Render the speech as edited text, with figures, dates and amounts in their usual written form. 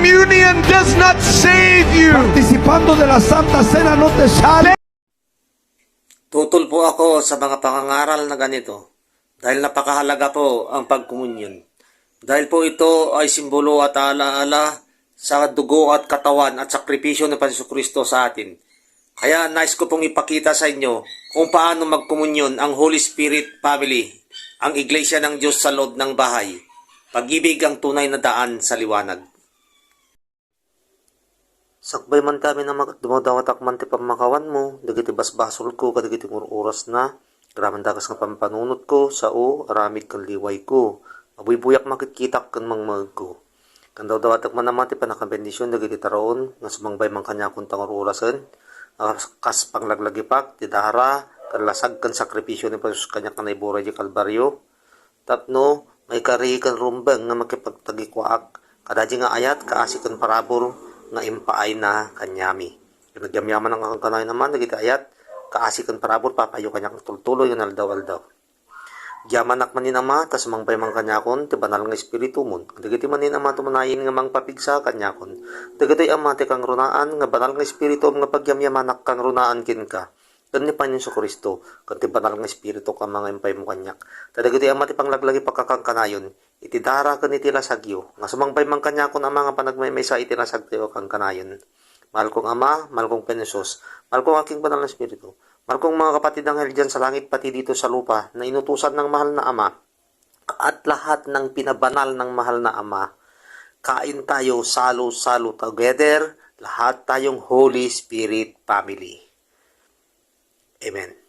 communion does not save you. Participando de la Santa Cena no te sale. Tutol po ako sa mga pangangaral na ganito dahil napakahalaga po ang pagkomunyon. Dahil po ito ay simbolo at alaala sa dugo at katawan at sakripisyo ng Jesucristo sa atin. Kaya nais ko pong ipakita sa inyo kung paano magkomunyon ang Holy Spirit family, ang Iglesia ng Diyos sa loob ng bahay. Pag-ibig ang tunay na daan sa liwanag. Sakbay man kami na dumadawatak man ti pamakawan mo, dagiti basbasol ko, kadagiti oras na, graman dagas nga pampanunot ko, sao, aramid kang liway ko, mabuibuyak makikita kang mangmag ko. Kandaw dawatak man naman ti panakabendisyon, dagiti taraon, nga sumangbay man kanya kung tangur orasan, kas panglaglagipak, ti dara, kalasag kan sakripisyo ni Pasus kanya kanay buray di kalbaryo. Tapno, may kari kan rumbang nga makipagtagikwaak, kadadi nga ayat, kaasi kan parabor, nga impaay na kanyami. Nagyamyaman ang kanay naman, nagiti ayat, kaasi kan parabor, papayo kanya kang tultuloy, nga aldaw-aldaw. Diamanak man ni nama, tas mangbay man kanyakon, ti banal nga espiritu mon. Dagiti man ni nama tumanayin nga mangpapigsa kanyakon. Dagiti amate kang runaan, nga banal nga espiritu, nga pagyamyamanak kang runaan kin ka. Kan ni Panginoon sa Kristo, kan ti banal nga espiritu ka mga impay mo kanyak. Tadagiti amate panglaglagi pagkakang kanayon, iti dara kan iti lasagyo, nga sumangbay man kanyakon ang mga panagmaymay sa iti lasag tayo kang kanayon. Mahal kong Ama, mahal kong Panginoon, mahal kong aking banal na espiritu. Mahal kong mga kapatid ng hell dyan sa langit pati dito sa lupa na inutusan ng mahal na Ama at lahat ng pinabanal ng mahal na Ama. Kain tayo, salo-salo together, lahat tayong Holy Spirit family. Amen.